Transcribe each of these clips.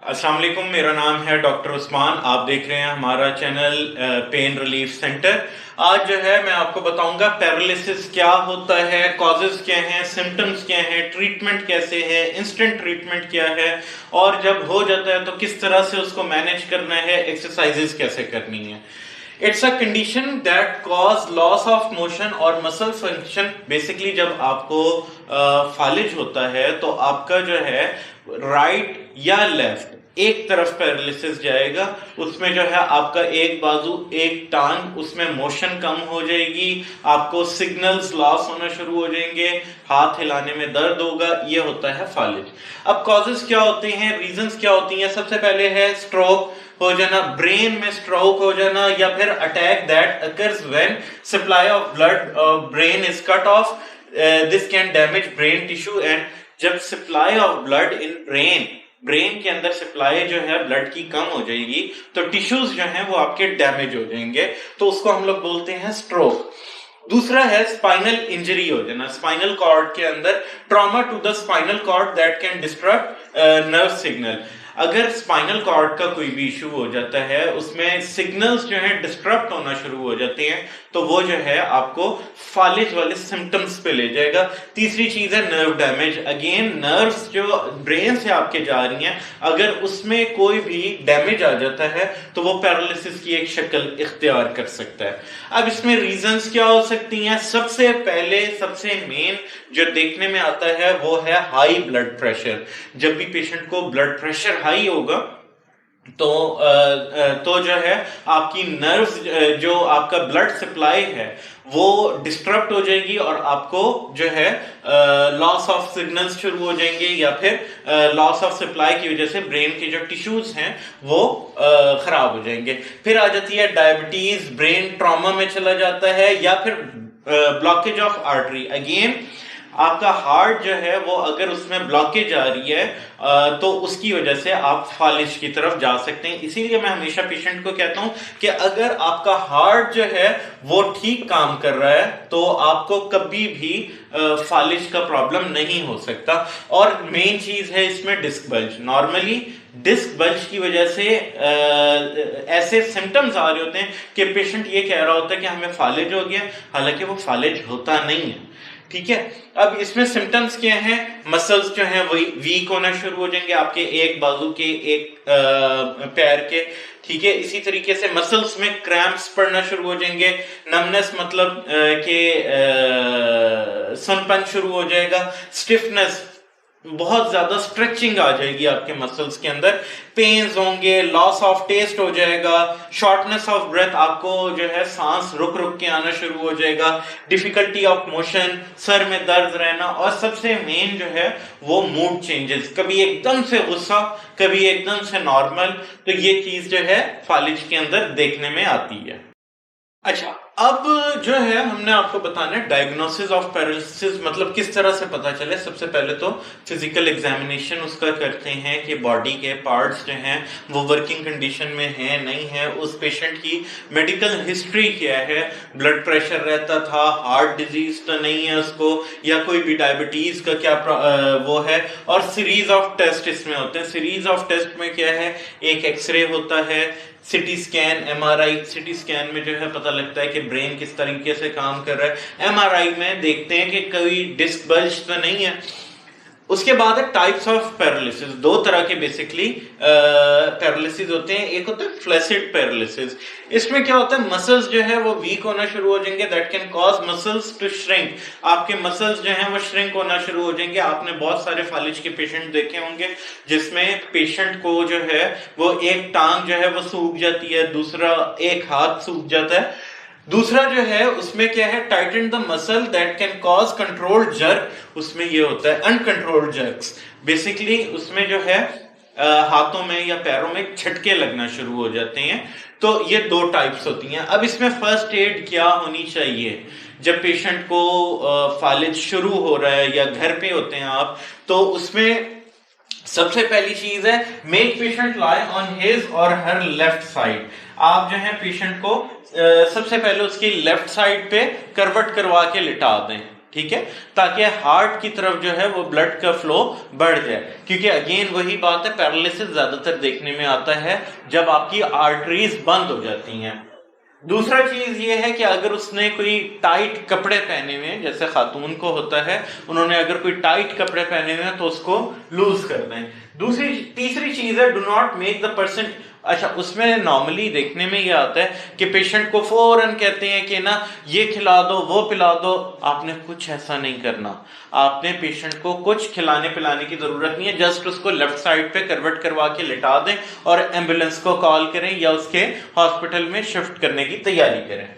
अस्सलाम वालेकुम, मेरा नाम है डॉक्टर उस्मान। आप देख रहे हैं हमारा चैनल पेन रिलीफ सेंटर। आज जो है मैं आपको बताऊंगा पैरालिसिस क्या होता है, कॉजेज क्या हैं, सिम्टम्स क्या हैं, ट्रीटमेंट कैसे है, इंस्टेंट ट्रीटमेंट क्या है और जब हो जाता है तो किस तरह से उसको मैनेज करना है, एक्सरसाइजेस कैसे करनी है। It's a condition that cause loss of motion और मसल फंक्शन। बेसिकली जब आपको फालिज होता है तो आपका जो है राइट या लेफ्ट एक तरफ पैरालिसिस जाएगा। उसमें जो है आपका एक बाजू एक टांग उसमें मोशन कम हो जाएगी, आपको सिग्नल्स लॉस होना शुरू हो जाएंगे, हाथ हिलाने में दर्द होगा। ये होता है फालिज। अब कॉजेस क्या होते हैं, रीजंस क्या होती हैं? सबसे पहले है स्ट्रोक हो जाना, ब्रेन में स्ट्रोक हो जाना, या फिर attack that occurs when supply of blood brain is cut off. This can damage brain tissue and जब supply of blood in brain के अंदर सप्लाई जो है ब्लड की कम हो जाएगी तो टिश्यूज जो हैं वो आपके डैमेज हो जाएंगे, तो उसको हम लोग बोलते हैं स्ट्रोक। दूसरा है स्पाइनल इंजरी हो जाना, स्पाइनल कॉर्ड के अंदर trauma to the spinal cord that can disturb nerve signal. अगर स्पाइनल कॉर्ड का कोई भी इशू हो जाता है, उसमें सिग्नल्स जो है डिस्टर्ब होना शुरू हो जाते हैं, तो वो जो है आपको फालिज वाले सिम्टम्स पे ले जाएगा। तीसरी चीज है नर्व डैमेज। अगेन नर्व्स जो ब्रेन से आपके जा रही हैं, अगर उसमें कोई भी डैमेज आ जाता है तो वो पैरालिसिस की एक शक्ल इख्तियार कर सकता है। अब इसमें रीजंस क्या हो सकती हैं? सबसे पहले सबसे मेन जो देखने में आता है वो है हाई ब्लड प्रेशर। जब भी पेशेंट को ब्लड प्रेशर हाई होगा तो जो है आपकी नर्व्स, जो आपका ब्लड सप्लाई है वो डिस्टर्ब हो जाएगी और आपको जो है लॉस ऑफ सिग्नल्स शुरू हो जाएंगे, या फिर लॉस ऑफ सप्लाई की वजह से ब्रेन के जो टिश्यूज हैं वो खराब हो जाएंगे। फिर आ जाती है डायबिटीज, ब्रेन ट्रॉमा में चला जाता है, या फिर ब्लॉकेज ऑफ आर्टरी। अगेन आपका हार्ट जो है वो अगर उसमें ब्लॉकेज आ रही है तो उसकी वजह से आप फालिज की तरफ जा सकते हैं। इसीलिए मैं हमेशा पेशेंट को कहता हूं कि अगर आपका हार्ट जो है वो ठीक काम कर रहा है तो आपको कभी भी फालिज का प्रॉब्लम नहीं हो सकता। और मेन चीज है इसमें disc bulge. Normally disc bulge की वजह से ऐसे सिम्टम्स आ रहे होते हैं कि पेशेंट ये कह रहा होता है कि हमें फालिज हो गया, हालांकि वो फालिज होता नहीं है। ठीक है, अब इसमें सिम्टम्स क्या हैं? मसल्स जो हैं वही वीक होना शुरू हो जाएंगे, आपके एक बाजू के, एक पैर के। ठीक है, इसी तरीके से मसल्स में क्रैम्प्स पड़ना शुरू हो जाएंगे, नमनेस मतलब कि सनपन शुरू हो जाएगा, स्टिफनेस, बहुत ज्यादा स्ट्रेचिंग आ जाएगी आपके मसल्स के अंदर, पेन्स होंगे, लॉस ऑफ टेस्ट हो जाएगा, शॉर्टनेस ऑफ ब्रेथ, आपको जो है सांस रुक रुक के आना शुरू हो जाएगा, डिफिकल्टी ऑफ मोशन, सर में दर्द रहना, और सबसे मेन जो है वो मूड चेंजेस, कभी एकदम से गुस्सा, कभी एकदम से नॉर्मल। तो ये चीज जो है फालिज के अंदर देखने में आती है। अच्छा, अब जो है हमने आपको बताना है डायग्नोसिस ऑफ पैरालिसिस, मतलब किस तरह से पता चले। सबसे पहले तो फिजिकल एग्जामिनेशन उसका करते हैं कि बॉडी के पार्ट्स जो हैं वो वर्किंग कंडीशन में हैं नहीं है, उस पेशेंट की मेडिकल हिस्ट्री क्या है, ब्लड प्रेशर रहता था, हार्ट डिजीज तो नहीं है उसको, या कोई भी डायबिटीज का क्या वो है। और सीरीज ऑफ टेस्ट इसमें होते हैं। सीरीज ऑफ टेस्ट में क्या है, एक एक्सरे होता है, CT scan, MRI. CT scan में जो है पता लगता है कि ब्रेन किस तरीके से काम कर रहा है, एमआरआई में देखते हैं कि कोई डिस्क बल्ज तो नहीं है। उसके बाद है टाइप्स ऑफ पैरालिसिस। दो तरह के बेसिकली पैरालिसिस होते हैं। एक होता है फ्लैसिड पैरालिसिस। इसमें क्या होता है, मसल्स जो है वो वीक होना शुरू हो जाएंगे, that can cause muscles to shrink. आपके मसल्स जो हैं वो श्रिंक होना शुरू हो जाएंगे। आपने बहुत सारे फालिज के पेशेंट देखे होंगे जिसमें पेशेंट को जो है वो एक टांग जो है वो सूख जाती है, दूसरा एक हाथ सूख जाता है। दूसरा जो है उसमें क्या है, Titan the muscle that can cause controlled jerk. उसमें ये होता है अनकंट्रोल्ड जर्क्स। बेसिकली उसमें जो है हाथों में या पैरों में झटके लगना शुरू हो जाते हैं। तो ये दो टाइप्स होती हैं। अब इसमें फर्स्ट एड क्या होनी चाहिए जब पेशेंट को फालिज शुरू हो रहा है या घर पे होते हैं आप, तो उसमें सबसे पहली चीज है, make patient lie on his और हर लेफ्ट साइड। आप जो है पेशेंट को सबसे पहले उसकी लेफ्ट साइड पे करवट करवा के लिटा दें। ठीक है, ताकि हार्ट की तरफ जो है वो ब्लड का फ्लो बढ़ जाए। क्योंकि अगेन वही बात है, पैरालिसिस ज्यादातर देखने में आता है जब आपकी आर्टरीज बंद हो जाती हैं। दूसरा चीज ये है कि अगर उसने कोई टाइट कपड़े पहने हुए हैं, जैसे खातून को होता है, उन्होंने अगर कोई टाइट कपड़े पहने हुए हैं तो उसको लूज कर दें। तीसरी चीज है, do not make the person, अच्छा उसमें नॉर्मली देखने में ये आता है कि पेशेंट को फौरन कहते हैं कि ना ये खिला दो वो पिला दो। आपने कुछ ऐसा नहीं करना, आपने पेशेंट को कुछ खिलाने पिलाने की जरूरत नहीं है, जस्ट उसको लेफ्ट साइड पे करवट करवा के लिटा दें और एम्बुलेंस को कॉल करें या उसके हॉस्पिटल में शिफ्ट करने की तैयारी करें।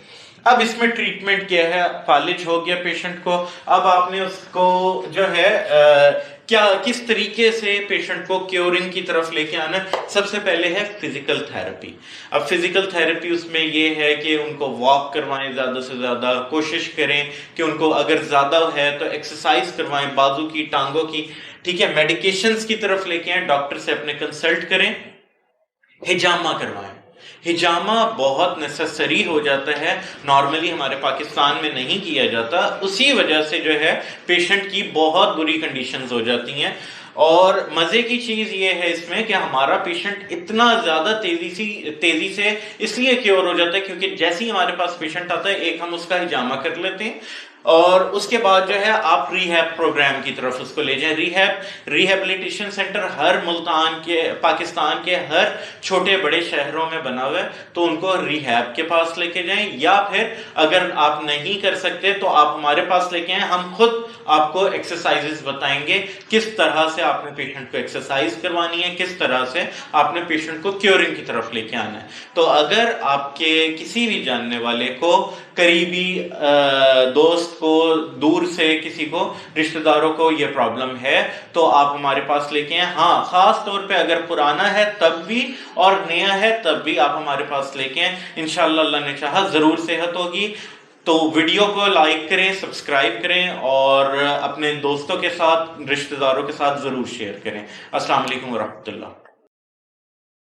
अब इसमें ट्रीटमेंट क्या है, फालिज हो गया पेशेंट को, अब आपने उसको जो है क्या किस तरीके से पेशेंट को क्योरिंग की तरफ लेके आना। सबसे पहले है फिजिकल थेरेपी। अब फिजिकल थेरेपी उसमें ये है कि उनको वॉक करवाएं, ज्यादा से ज्यादा कोशिश करें कि उनको अगर ज्यादा है तो एक्सरसाइज करवाएं बाजू की, टांगों की, ठीक है। मेडिकेशंस की तरफ लेके आए, डॉक्टर से अपने कंसल्ट करें, हिजामा करवाएं। हिजामा बहुत नेसेसरी हो जाता है, नॉर्मली हमारे पाकिस्तान में नहीं किया जाता, उसी वजह से जो है पेशेंट की बहुत बुरी कंडीशंस हो जाती हैं। और मजे की चीज ये है इसमें कि हमारा पेशेंट इतना ज्यादा तेजी से इसलिए क्योर हो जाता है क्योंकि जैसे ही हमारे पास पेशेंट आता है, एक हम उसका हिजामा कर लेते हैं और उसके बाद जो है आप रिहैब प्रोग्राम की तरफ उसको ले जाएं। रिहैबिलिटेशन सेंटर हर मुल्तान के, पाकिस्तान के हर छोटे बड़े शहरों में बना हुआ है, तो उनको रिहैब के पास लेके जाएं, या फिर अगर आप नहीं कर सकते तो आप हमारे पास लेके आए, हम खुद आपको एक्सरसाइजेस बताएंगे किस तरह से आपने पेशेंट को एक्सरसाइज करवानी है, किस तरह से आपने पेशेंट को क्योरिंग की तरफ लेके आना है। तो अगर आपके किसी भी जानने वाले को, करीबी दोस्त को, दूर से किसी को, रिश्तेदारों को ये प्रॉब्लम है तो आप हमारे पास लेके आए। हाँ, खास तौर पे अगर पुराना है तब भी और नया है तब भी आप हमारे पास लेके आए, इंशाअल्लाह अल्लाह ने चाहा जरूर सेहत होगी। तो वीडियो को लाइक करें, सब्सक्राइब करें और अपने दोस्तों के साथ, रिश्तेदारों के साथ जरूर शेयर करें। अस्सलाम वालेकुम व रहमतुल्लाह।